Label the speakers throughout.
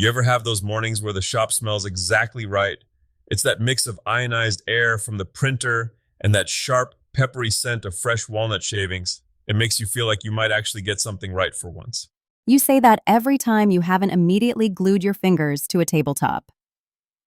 Speaker 1: You ever have those mornings where the shop smells exactly right? It's that mix of ionized air from the printer and that sharp, peppery scent of fresh walnut shavings. It makes you feel like you might actually get something right for once.
Speaker 2: You say that every time you haven't immediately glued your fingers to a tabletop.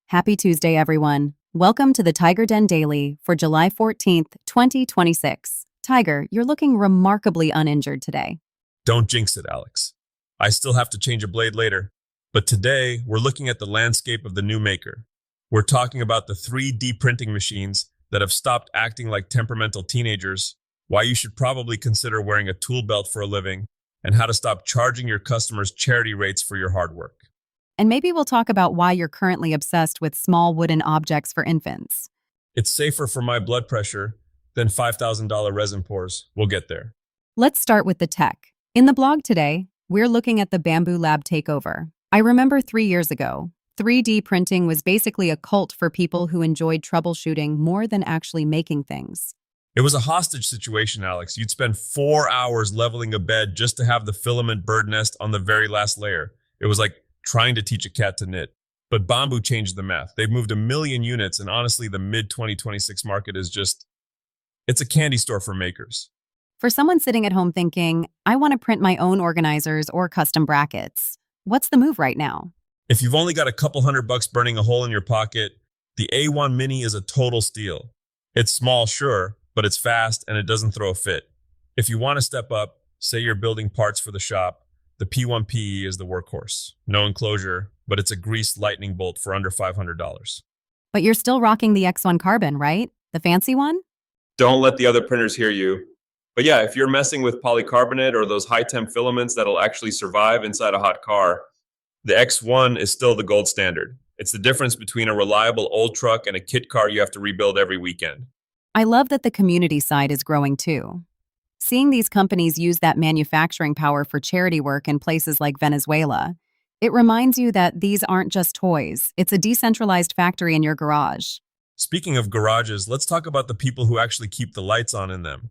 Speaker 2: Happy Tuesday, everyone. Welcome to the TigerDen Daily for July 14th, 2026. Tiger, you're looking remarkably uninjured today.
Speaker 1: Don't jinx it, Alex. I still have to change a blade later. But today, we're looking at the landscape of the new maker. We're talking about the 3D printing machines that have stopped acting like temperamental teenagers, why you should probably consider wearing a tool belt for a living, and how to stop charging your customers charity rates for your hard work.
Speaker 2: And maybe we'll talk about why you're currently obsessed with small wooden objects for infants.
Speaker 1: It's safer for my blood pressure than $5,000 resin pours. We'll get there.
Speaker 2: Let's start with the tech. In the blog today, we're looking at the Bamboo Lab takeover. I remember 3 years ago, 3D printing was basically a cult for people who enjoyed troubleshooting more than actually making things.
Speaker 1: It was a hostage situation, Alex. You'd spend 4 hours leveling a bed just to have the filament bird nest on the very last layer. It was like trying to teach a cat to knit. But Bamboo changed the math. They've moved 1 million units, and honestly, the mid-2026 market is it's a candy store for makers.
Speaker 2: For someone sitting at home thinking, I want to print my own organizers or custom brackets, what's the move right now?
Speaker 1: If you've only got a couple $100 burning a hole in your pocket, the A1 Mini is a total steal. It's small, sure, but it's fast and it doesn't throw a fit. If you want to step up, say you're building parts for the shop, the P1PE is the workhorse. No enclosure, but it's a greased lightning bolt for under $500.
Speaker 2: But you're still rocking the X1 Carbon, right? The fancy one?
Speaker 1: Don't let the other printers hear you. But yeah, if you're messing with polycarbonate or those high temp filaments that'll actually survive inside a hot car, the X1 is still the gold standard. It's the difference between a reliable old truck and a kit car you have to rebuild every weekend.
Speaker 2: I love that the community side is growing too. Seeing these companies use that manufacturing power for charity work in places like Venezuela, it reminds you that these aren't just toys. It's a decentralized factory in your garage.
Speaker 1: Speaking of garages, let's talk about the people who actually keep the lights on in them.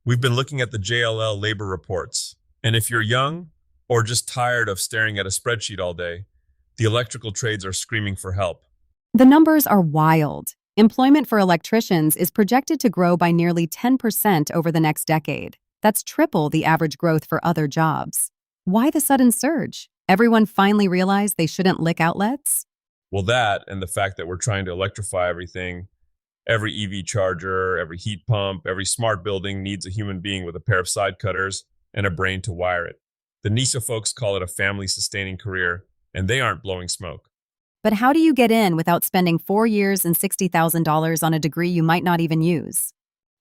Speaker 1: We've been looking at the JLL labor reports, and if you're young or just tired of staring at a spreadsheet all day, the electrical trades are screaming for help.
Speaker 2: The numbers are wild. Employment for electricians is projected to grow by nearly 10% over the next decade. That's triple the average growth for other jobs. Why the sudden surge? Everyone finally realized they shouldn't lick outlets?
Speaker 1: Well, that and the fact that we're trying to electrify everything. Every EV charger, every heat pump, every smart building needs a human being with a pair of side cutters and a brain to wire it. The NISA folks call it a family-sustaining career, and they aren't blowing smoke.
Speaker 2: But how do you get in without spending 4 years and $60,000 on a degree you might not even use?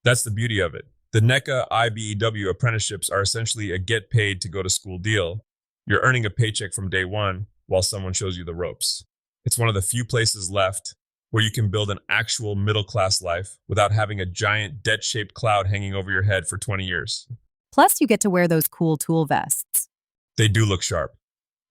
Speaker 1: That's the beauty of it. The NECA IBEW apprenticeships are essentially a get paid to go to school deal. You're earning a paycheck from day one while someone shows you the ropes. It's one of the few places left where you can build an actual middle-class life without having a giant debt-shaped cloud hanging over your head for 20 years.
Speaker 2: Plus, you get to wear those cool tool vests.
Speaker 1: They do look sharp.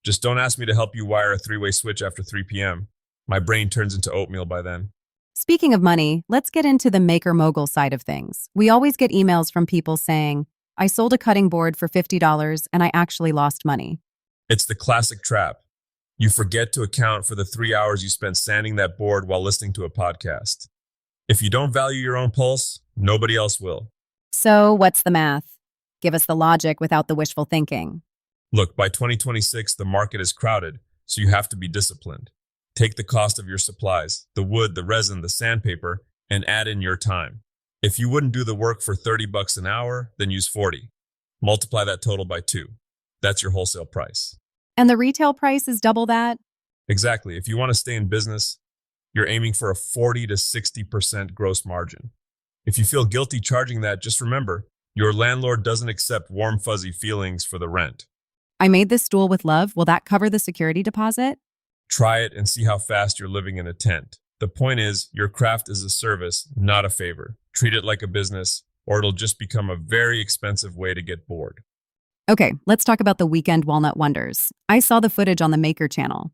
Speaker 1: Just don't ask me to help you wire a 3-way switch after 3 p.m. My brain turns into oatmeal by then.
Speaker 2: Speaking of money, let's get into the maker mogul side of things. We always get emails from people saying, I sold a cutting board for $50 and I actually lost money.
Speaker 1: It's the classic trap. You forget to account for the 3 hours you spent sanding that board while listening to a podcast. If you don't value your own pulse, nobody else will.
Speaker 2: So, what's the math? Give us the logic without the wishful thinking.
Speaker 1: Look, by 2026, the market is crowded, so you have to be disciplined. Take the cost of your supplies, the wood, the resin, the sandpaper, and add in your time. If you wouldn't do the work for $30 an hour, then use 40. Multiply that total by 2. That's your wholesale price.
Speaker 2: And the retail price is double that?
Speaker 1: Exactly. If you want to stay in business, you're aiming for a 40 to 60% gross margin. If you feel guilty charging that, just remember, your landlord doesn't accept warm, fuzzy feelings for the rent.
Speaker 2: I made this stool with love. Will that cover the security deposit?
Speaker 1: Try it and see how fast you're living in a tent. The point is, your craft is a service, not a favor. Treat it like a business, or it'll just become a very expensive way to get bored.
Speaker 2: Okay, let's talk about the weekend walnut wonders. I saw the footage on the Maker channel.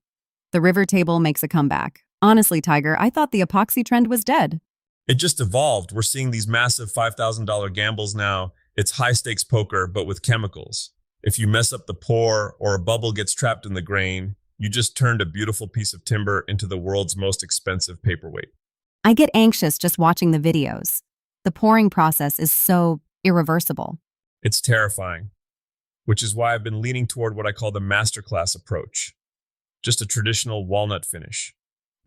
Speaker 2: The river table makes a comeback. Honestly, Tiger, I thought the epoxy trend was dead.
Speaker 1: It just evolved. We're seeing these massive $5,000 gambles now. It's high-stakes poker, but with chemicals. If you mess up the pour or a bubble gets trapped in the grain, You just turned a beautiful piece of timber into the world's most expensive paperweight.
Speaker 2: I get anxious just watching the videos. The pouring process is so irreversible.
Speaker 1: It's terrifying, which is why I've been leaning toward what I call the masterclass approach. Just a traditional walnut finish.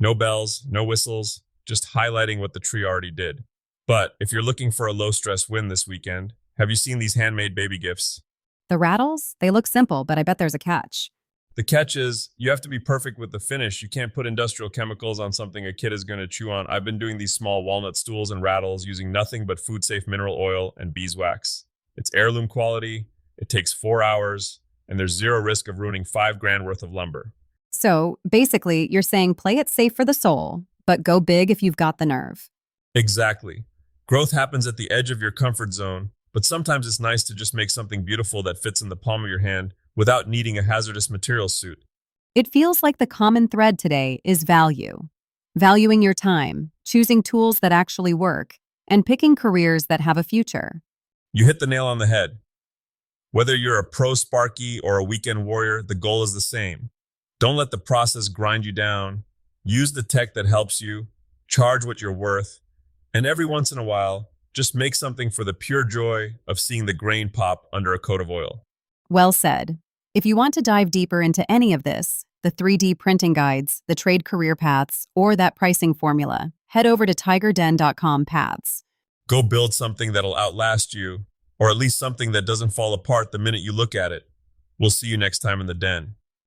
Speaker 1: No bells, no whistles, just highlighting what the tree already did. But if you're looking for a low-stress win this weekend, have you seen these handmade baby gifts?
Speaker 2: The rattles, they look simple, but I bet there's a catch.
Speaker 1: The catch is you have to be perfect with the finish. You can't put industrial chemicals on something a kid is going to chew on. I've been doing these small walnut stools and rattles using nothing but food-safe mineral oil and beeswax. It's heirloom quality, it takes 4 hours, and there's zero risk of ruining 5 grand worth of lumber.
Speaker 2: So basically, you're saying play it safe for the soul, but go big if you've got the nerve.
Speaker 1: Exactly. Growth happens at the edge of your comfort zone, but sometimes it's nice to just make something beautiful that fits in the palm of your hand without needing a hazardous materials suit.
Speaker 2: It feels like the common thread today is value. Valuing your time, choosing tools that actually work, and picking careers that have a future.
Speaker 1: You hit the nail on the head. Whether you're a pro Sparky or a weekend warrior, the goal is the same. Don't let the process grind you down. Use the tech that helps you, charge what you're worth, and every once in a while, just make something for the pure joy of seeing the grain pop under a coat of oil.
Speaker 2: Well said. If you want to dive deeper into any of this, the 3D printing guides, the trade career paths, or that pricing formula, head over to TigerDen.com paths.
Speaker 1: Go build something that'll outlast you, or at least something that doesn't fall apart the minute you look at it. We'll see you next time in the den.